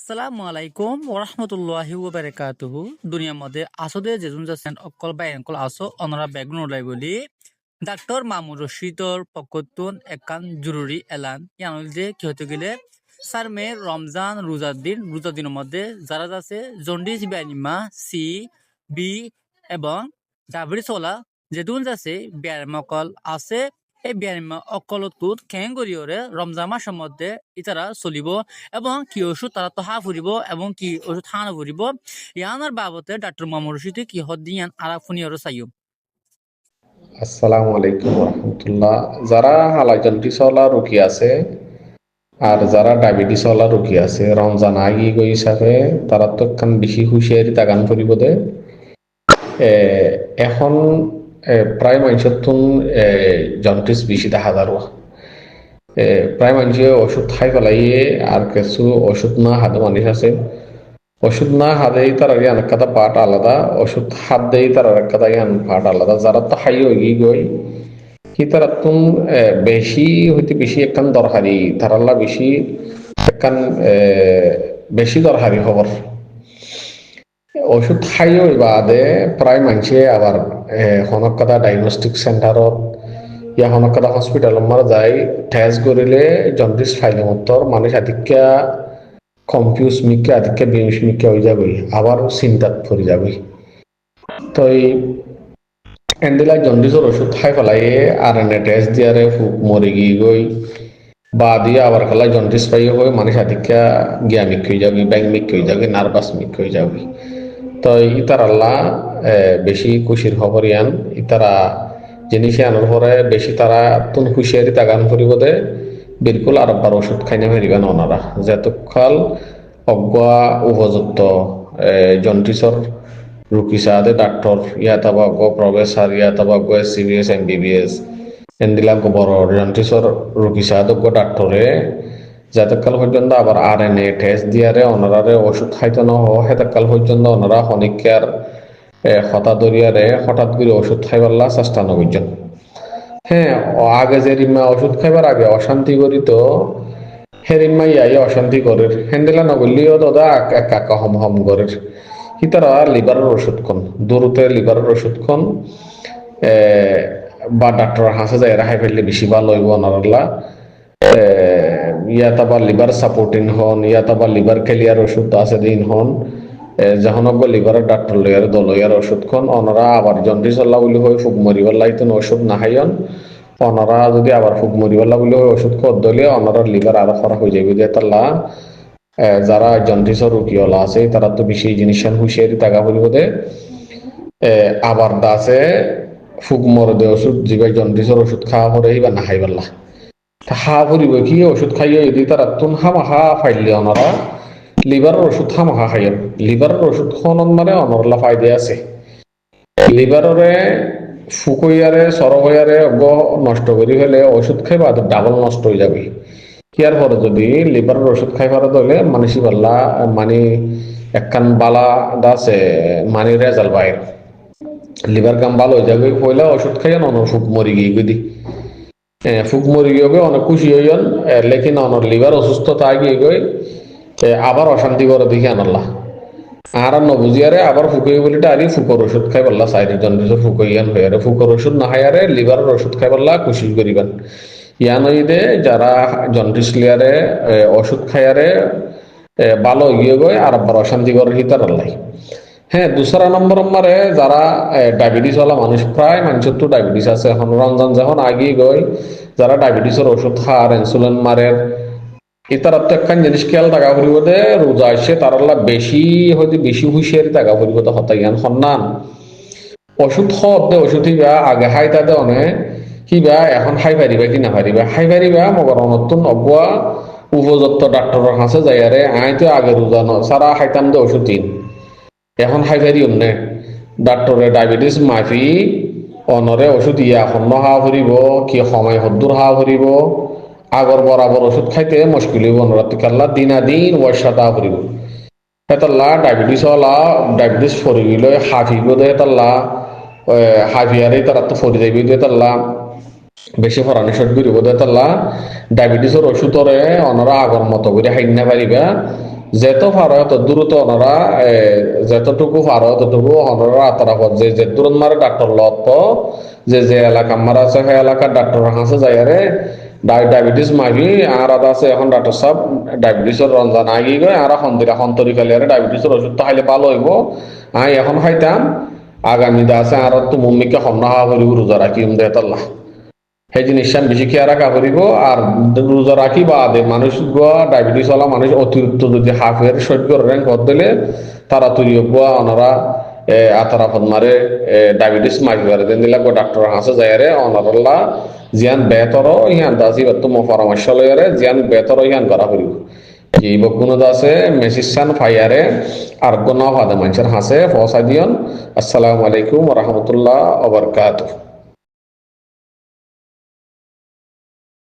আসসালামু আলাইকুম ওরহমতুল্লাহি ওবারাকাতুহু। দুনিয়ার মধ্যে আসদে যেজন যাচ্ছেন অকল বাই অকল আসো অনরা বেগুন ওলাই বলি ডাক্তার মামুর রশিদর পক্ষতুন একান জরুরি এলান ইয়ানুল যে কি হতে গেলে সার মে রমজান রোজার দিনের মধ্যে যারা আছে জন্ডিস বিয়ানিমা সি বি এবং ডাবরি চলা যেতুন যাচ্ছে ব্যায়ামকল আছে এই ব্যায়াম অকলতুত খেঙ্গরিয়রে রমজান মাসের মধ্যে ইতারা চলিব এবং কি ওষুধ তারা তো হা ফুরিব এবং কি ওষুধ হা না ফুরিব ইয়ানোর বাবতে ডাক্তার মামুর রশিদ কি হদিয়ান আরা ফুনিয়র চাইও। আসসালামু আলাইকুম রহমতুল্লাহ। যারা হালাজন্টিসওয়ালা রোগী আছে আর যারা ডায়াবেটিসওয়ালা রোগী আছে রমজান আগি গই হিসাবে তারা তো একখান বেশি হুঁশিয়ারি তাগান করিব দে। এখন প্রায় মানুষের তুন জন্টিস বেশি দেখা যার প্রায় মানুষে ওষুধ খাই পেলাইয়ে আর কিছু ওষুধ না হাতে মানুষ আছে ওষুধ না হাতেই তার আগে অনেক কথা পাঠ আলাদা, ওষুধ হাত দেই তার এক কথা পাঠ আলাদা। যারা তো হাই হয়ে গই কি তারা তুম বেশি হইতে বেশি একখান দরকারি তারাল্লা বেশি একখান বেশি দরকারি খবর ওষুধ খাইও বাদে প্রায় মানুষে আবার হনক কথা ডায়াগনস্টিক সেন্টারত ইয়া হনক কথা হসপিটাল মারা যায় টেস্ট করিলে জন্ডিস ফাইলে মতর মানুষ আদিকা কনফিউজ মিকে আদিকে বিমিশ মিকে হয়ে যাবে আবার চিন্তাত পড়ে যাবে। তো এই এন্ডিলা জন্ডিসের ওষুধ খাই ফেলাইয়ে আর এনে টেস্ট দিয়ারে ফুক মরে গিয়ে গই বা দিয়ে আবার খেলা জন্ডিস পাইয়ে হয়ে মানুষ আদিকা গিয়া মিক হয়ে যাবে, ব্যাং মিক হয়ে যাবে, নার্ভাস মিক হয়ে যাবে। তো ইতার আল্লাহ বেশি খুশির খবর ইয়ান ইতারা জিনিসে আনার পরে বেশি তারা তুন হুঁশিয়ারি তাগান করিব দে বিলকুল আর একবার ওষুধ খাইনে ফেরিবেন ওনারা যেতকাল অজ্ঞা উপযুক্ত জন্ডিসর রুকি সাদে ডাক্তার ইয়াতাবা গো প্রফেসর ইয়াতাবা গো সিবিএস এমবিবিএস এন্দিলা গো বড় জন্ডিসর রুকি সাদে গো ডাক্তারে যতকাল পর্যন্ত আবার আর এন এ টেস্ট দিয়ারে ওনারারে ওষুধ খাইতে ন হেতকাল পর্যন্ত ওনারা হনিকার হঠাৎ দরিয়ারে হঠাৎ করে ওষুধ খাইবার চেষ্টা নবীজন। হ্যাঁ, আগে যে রিমা ওষুধ খাইবার আগে অশান্তি করি তো হেরিমা ইয়াই অশান্তি করের হ্যান্ডেলা নগলিও দাদা একা হম হম করের হিতারা লিভারের ওষুধ খন দূরতে লিভারের ওষুধ খন বা ডাক্তার হাসে যায় রাখাই ফেললে বেশি ভালো হইব ওনারলা ইয়াত আবার লিভার সাপোর্টিং হন ইয়াত আবার লিভার ক্লিয়ার ওষুধ আছে দিন হন যখন লিভারের ডাক্তার লইয়ার দলইয়ার ওষুধ খন ওনারা আবার জন্ডিস আল্লাহ বলি হয়ে ফুক মরিবার লাইতেন ওষুধ না হাইন ওনারা যদি আবার ফুক মরিবার বলি হয়ে ওষুধ খত দলে ওনারা লিভার আরো খারাপ হয়ে যাবে দিয়ে তাল্লা যারা জন্ডিসের রুগীওয়ালা আছে তারা তো বেশি জিনিস হুঁশিয়ারি তাগা করিব দে আবার দাসে ফুক মরে দে ওষুধ জিবাই জন্ডিসের ওষুধ খাওয়া করে বা না খাইবাল্লা হা ফুরিব কি ওষুধ খাইয়ে যদি তারা তুন হামাহা ফাইলে ওনারা লিভারের ওষুধ হামাহা খাইয়েন লিভারের ওষুধ খনন মানে অনরলা ফায়দা আছে লিভারে ফুকইয়ারে সরবইয়ারে অজ্ঞ নষ্ট করি ফেলে ওষুধ খাইবা ডাবল নষ্ট হয়ে যাবে। ইয়ার পরে যদি লিভারের ওষুধ খাইবার দলে মানসি পাল্লা মানে একখান বালা দাসে মানে রেজাল্ট বাইর লিভার কাম ভালো হয়ে যাবে পয়লা ওষুধ খাইয়েন অন ফুক মরি গিয়ে গদি ফুক মরি গিয়ে অনেক খুশি হইন লেকিন অনর লিভার অসুস্থতা আগিয়ে গই আবার অশান্তি করে দেখি আনাল্লাহ আর নবুজিয়ারে আবার ফুকই বলি আরে ফুকর ওষুধ খাই পারলা সাইড জন্ডিসের ফুকইয়ান হয়ে ফুকর ওষুধ না খাইয়ারে লিভারের ওষুধ খাই পারলা খুশি করিবেন ইয়ান হইদে যারা জন্ডিস লিয়ারে ওষুধ খাইয়ারে ভালো গিয়ে গই আর আবার অশান্তি করে হিতার আল্লাহ। হ্যাঁ, দুসরা নম্বর আমারে যারা ডায়াবেটিসওয়ালা মানুষ প্রায় মানুষের তো ডায়াবেটিস আছে এখন রমজান যখন আগিয়ে গই যারা ডায়াবেটিসের ওষুধ খাওয়ার ইনসুলিন মারের ইতারা তো একখান জিনিস খেয়াল টাকা করিব দে রোজা আসছে তারাল্লা বেশি হয়তো বেশি হুঁশিয়ারি টাকা করিব তো হতাইয়ান সন্নান ওষুধ খত দে ওষুধ হিবা আগে হাই তাতে অনেক কিবা এখন হাই পারিবা কি না পারিবা হাই পারিবা মগর নতুন অগুয়া উপযুক্ত ডাক্তারের কাছে যাই আরে আই তো আগে রোজা ন সারা হাইতাম দে ওষুধ দিন এখন হাই পারি অমনে ডাক্তারে ডায়াবেটিস মাফি অনরে ওষুধ ইয়া সন্ন হাওয়া ফুরিব কি সময় হদ্দুর হাওয়া ফুরিব আগর বরাবর ওষুধ খাইতে মুশকিল হইব নরাতিকাল্লা দিনাদিন ওয়াসাদা ফুরিব হেতাল্লা ডায়াবেটিস ফরি গেলে হাফিব দে হেতাল্লা হাফিয়ারে তারা তো ফরি যাইবে দে তাল্লা বেশি ফরানি শট করিব দে তাল্লা ডায়াবেটিসের ওষুধরে অনরা আগর মতো করে হাইন না পারিবা যেত পারো তত দ্রুত ওনারা যতটুকু পারো ততটুকু ওনারা আতরা যে যে দূরত মারে ডাক্তার লত যে এলাকা মারা আছে সেই এলাকার ডাক্তার হাসে যায় রে ডায়াবেটিস মাগি আর আদা আছে এখন ডাক্তার সাহেব ডায়াবেটিসের রঞ্জান আগি গয় আর হন্তরিকালি আর ডায়াবেটিসের ওষুধ তো খাইলে ভালো হইব আমি এখন খাইতাম আগামী দা আছে আর তো মম্মিকে হমনা হওয়া করিব রোজা রাখি দেহতাল্লাহ সেই জিনিসটা বেশি খেয়াল রাখা করিব আর রোজা রাখি বাদে মানুষ ডায়াবেটিস ওলা মানুষ অতিরিক্ত যদি হাফের সহ্য র্যাঙ্ক কর দিলে তারা তৈরি হওয়া ওনারা আতারা ফদমারে ডায়াবেটিস মাইবার দেন দিলা ডাক্তার হাসে যায় রে ওনারা জিয়ান বেতর ইহান দাসি তুম পরামর্শ লয়ারে জিয়ান বেতর ইহান করা করিব কি বকুন দাসে মেসিসান ফায়ারে আর কোন হাদা মানুষের হাসে ফসা দিয়ন আসসালামু আলাইকুম ওয়া রাহমাতুল্লাহ ওয়া বারাকাতুহু